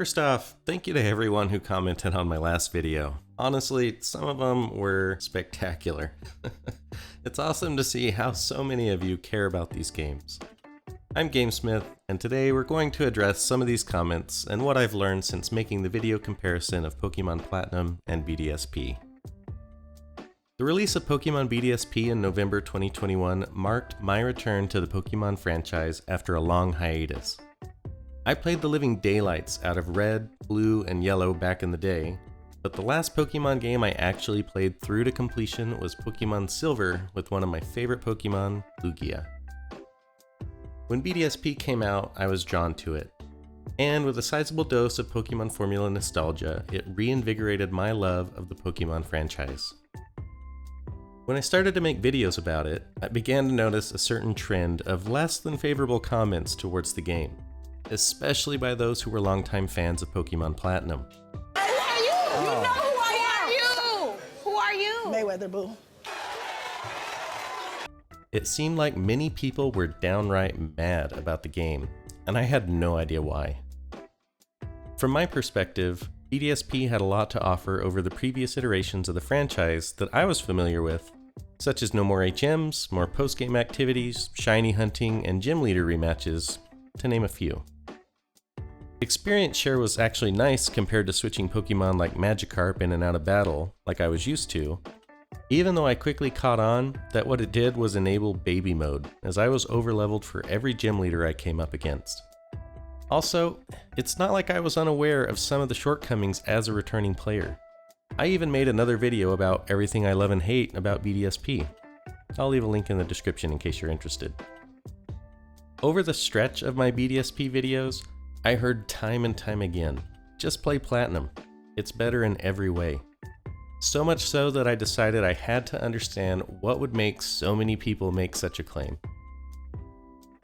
First off, thank you to everyone who commented on my last video. Honestly, some of them were spectacular. It's awesome to see how so many of you care about these games. I'm Gamesmith, and today we're going to address some of these comments and what I've learned since making the video comparison of Pokémon Platinum and BDSP. The release of Pokémon BDSP in November 2021 marked my return to the Pokémon franchise after a long hiatus. I played the living daylights out of Red, Blue, and Yellow back in the day, but the last Pokémon game I actually played through to completion was Pokémon Silver with one of my favorite Pokémon, Lugia. When BDSP came out, I was drawn to it, and with a sizable dose of Pokémon formula nostalgia, it reinvigorated my love of the Pokémon franchise. When I started to make videos about it, I began to notice a certain trend of less than favorable comments towards the game, especially by those who were longtime fans of Pokémon Platinum. Who are you? You know who I am. Who are you? Mayweather, boo. It seemed like many people were downright mad about the game, and I had no idea why. From my perspective, BDSP had a lot to offer over the previous iterations of the franchise that I was familiar with, such as no more HMs, more post-game activities, shiny hunting, and gym leader rematches, to name a few. Experience share was actually nice compared to switching Pokemon like Magikarp in and out of battle, like I was used to, even though I quickly caught on that what it did was enable baby mode, as I was overleveled for every gym leader I came up against. Also, it's not like I was unaware of some of the shortcomings as a returning player. I even made another video about everything I love and hate about BDSP. I'll leave a link in the description in case you're interested. Over the stretch of my BDSP videos, I heard time and time again, just play Platinum. It's better in every way. So much so that I decided I had to understand what would make so many people make such a claim.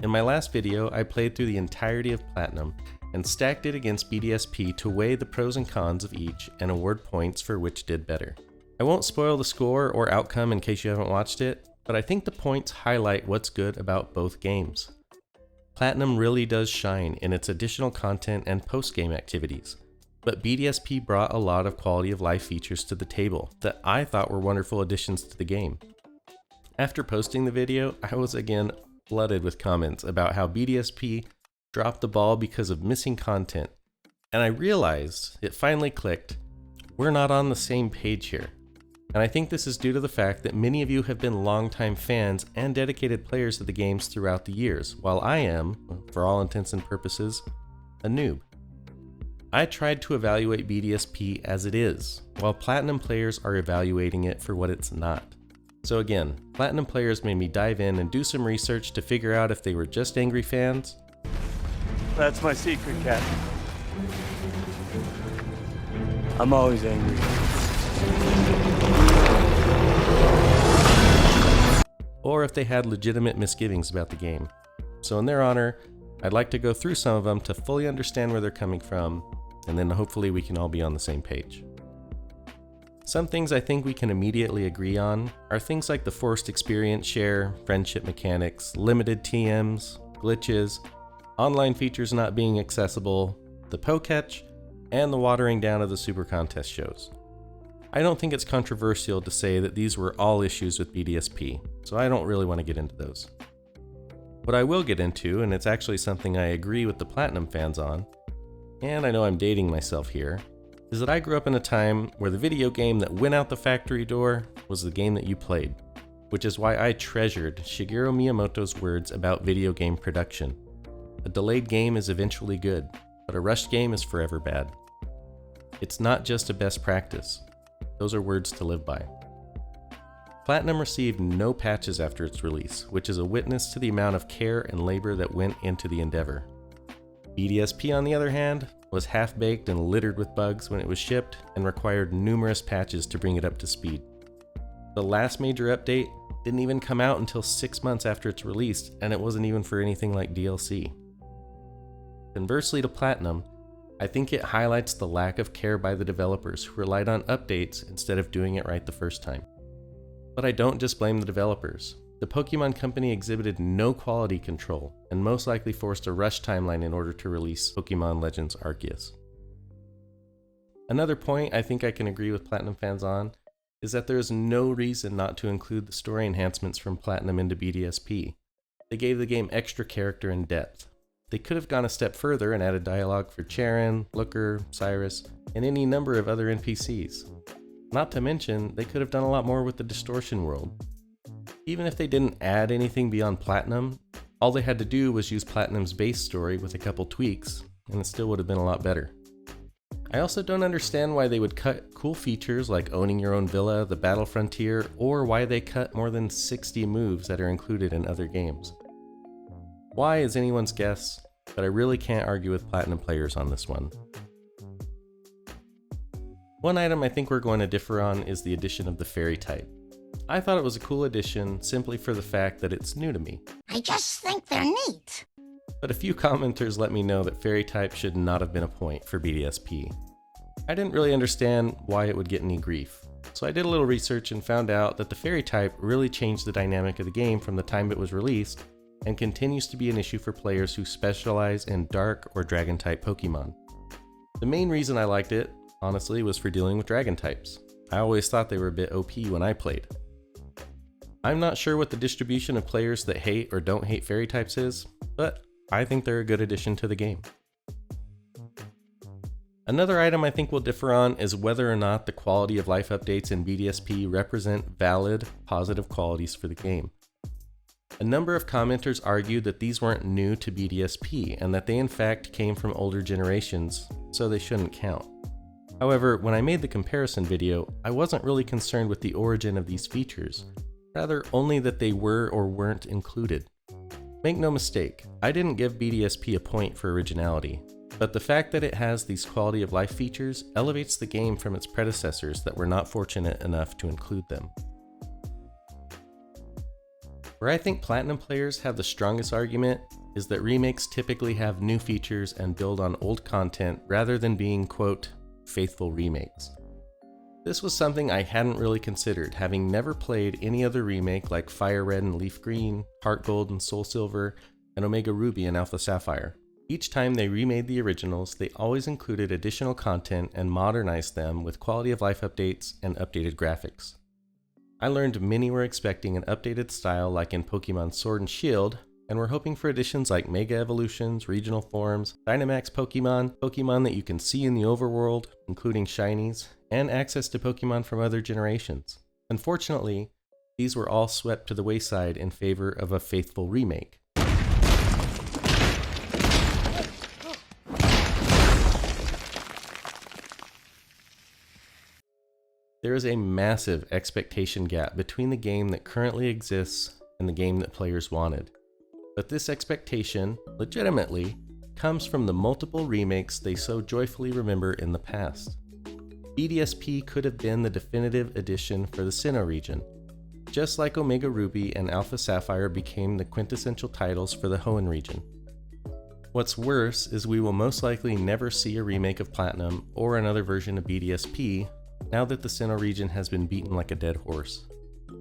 In my last video, I played through the entirety of Platinum and stacked it against BDSP to weigh the pros and cons of each and award points for which did better. I won't spoil the score or outcome in case you haven't watched it, but I think the points highlight what's good about both games. Platinum really does shine in its additional content and post-game activities, but BDSP brought a lot of quality of life features to the table that I thought were wonderful additions to the game. After posting the video, I was again flooded with comments about how BDSP dropped the ball because of missing content, and I realized, it finally clicked, we're not on the same page here. And I think this is due to the fact that many of you have been longtime fans and dedicated players of the games throughout the years, while I am, for all intents and purposes, a noob. I tried to evaluate BDSP as it is, while Platinum players are evaluating it for what it's not. So again, Platinum players made me dive in and do some research to figure out if they were just angry fans. That's my secret, cat. I'm always angry. Or if they had legitimate misgivings about the game. So in their honor, I'd like to go through some of them to fully understand where they're coming from, and then hopefully we can all be on the same page. Some things I think we can immediately agree on are things like the forced experience share, friendship mechanics, limited TMs, glitches, online features not being accessible, the Poketch, and the watering down of the Super Contest shows. I don't think it's controversial to say that these were all issues with BDSP, so I don't really want to get into those. What I will get into, and it's actually something I agree with the Platinum fans on, and I know I'm dating myself here, is that I grew up in a time where the video game that went out the factory door was the game that you played, which is why I treasured Shigeru Miyamoto's words about video game production. A delayed game is eventually good, but a rushed game is forever bad. It's not just a best practice. Those are words to live by. Platinum received no patches after its release, which is a witness to the amount of care and labor that went into the endeavor. BDSP, on the other hand, was half-baked and littered with bugs when it was shipped and required numerous patches to bring it up to speed. The last major update didn't even come out until 6 months after its release, and it wasn't even for anything like DLC. Conversely to Platinum, I think it highlights the lack of care by the developers who relied on updates instead of doing it right the first time. But I don't just blame the developers. The Pokémon Company exhibited no quality control and most likely forced a rush timeline in order to release Pokémon Legends Arceus. Another point I think I can agree with Platinum fans on is that there is no reason not to include the story enhancements from Platinum into BDSP. They gave the game extra character and depth. They could have gone a step further and added dialogue for Charon, Looker, Cyrus, and any number of other NPCs. Not to mention, they could have done a lot more with the distortion world. Even if they didn't add anything beyond Platinum, all they had to do was use Platinum's base story with a couple tweaks, and it still would have been a lot better. I also don't understand why they would cut cool features like owning your own villa, the battle frontier, or why they cut more than 60 moves that are included in other games. Why is anyone's guess, but I really can't argue with Platinum players on this one. One item I think we're going to differ on is the addition of the fairy type. I thought it was a cool addition simply for the fact that it's new to me. I just think they're neat. But a few commenters let me know that fairy type should not have been a point for BDSP. I didn't really understand why it would get any grief, so I did a little research and found out that the fairy type really changed the dynamic of the game from the time it was released, and continues to be an issue for players who specialize in dark or dragon type Pokemon. The main reason I liked it, honestly, was for dealing with dragon types. I always thought they were a bit OP when I played. I'm not sure what the distribution of players that hate or don't hate fairy types is, but I think they're a good addition to the game. Another item I think we'll differ on is whether or not the quality of life updates in BDSP represent valid, positive qualities for the game. A number of commenters argued that these weren't new to BDSP and that they in fact came from older generations, so they shouldn't count. However, when I made the comparison video, I wasn't really concerned with the origin of these features, rather only that they were or weren't included. Make no mistake, I didn't give BDSP a point for originality, but the fact that it has these quality of life features elevates the game from its predecessors that were not fortunate enough to include them. Where I think Platinum players have the strongest argument is that remakes typically have new features and build on old content rather than being, quote, faithful remakes. This was something I hadn't really considered, having never played any other remake like Fire Red and Leaf Green, Heart Gold and Soul Silver, and Omega Ruby and Alpha Sapphire. Each time they remade the originals, they always included additional content and modernized them with quality of life updates and updated graphics. I learned many were expecting an updated style like in Pokemon Sword and Shield, and were hoping for additions like Mega Evolutions, Regional Forms, Dynamax Pokemon, Pokemon that you can see in the overworld, including Shinies, and access to Pokemon from other generations. Unfortunately, these were all swept to the wayside in favor of a faithful remake. There is a massive expectation gap between the game that currently exists and the game that players wanted. But this expectation, legitimately, comes from the multiple remakes they so joyfully remember in the past. BDSP could have been the definitive edition for the Sinnoh region, just like Omega Ruby and Alpha Sapphire became the quintessential titles for the Hoenn region. What's worse is we will most likely never see a remake of Platinum or another version of BDSP now that the Sinnoh region has been beaten like a dead horse.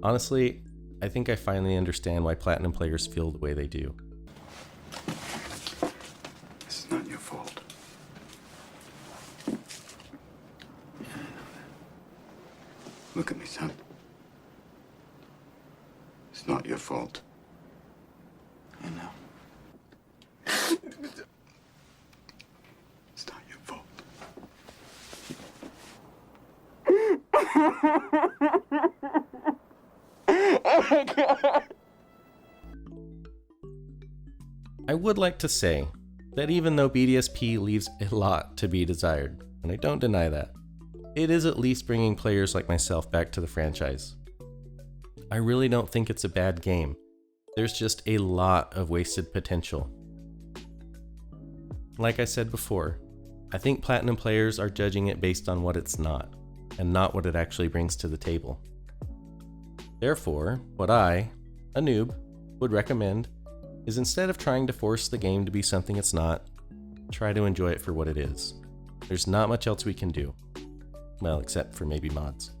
Honestly, I think I finally understand why Platinum players feel the way they do. This is not your fault. Look at me, son. It's not your fault. I know. It's not your fault. Oh my God! I would like to say that even though BDSP leaves a lot to be desired, and I don't deny that, it is at least bringing players like myself back to the franchise. I really don't think it's a bad game. There's just a lot of wasted potential. Like I said before, I think Platinum players are judging it based on what it's not, and not what it actually brings to the table. Therefore, what I, a noob, would recommend is instead of trying to force the game to be something it's not, try to enjoy it for what it is. There's not much else we can do. Well, except for maybe mods.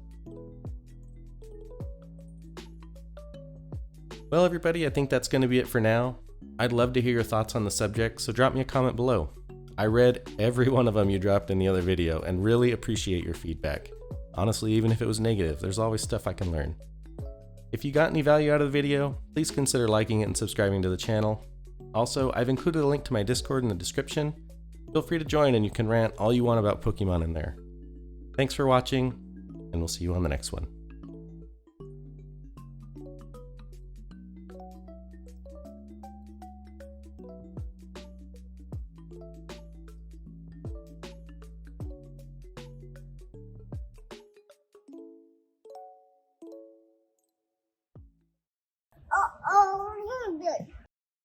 Well, everybody, I think that's going to be it for now. I'd love to hear your thoughts on the subject, so drop me a comment below. I read every one of them you dropped in the other video and really appreciate your feedback. Honestly, even if it was negative, there's always stuff I can learn. If you got any value out of the video, please consider liking it and subscribing to the channel. Also, I've included a link to my Discord in the description. Feel free to join and you can rant all you want about Pokemon in there. Thanks for watching, and we'll see you on the next one.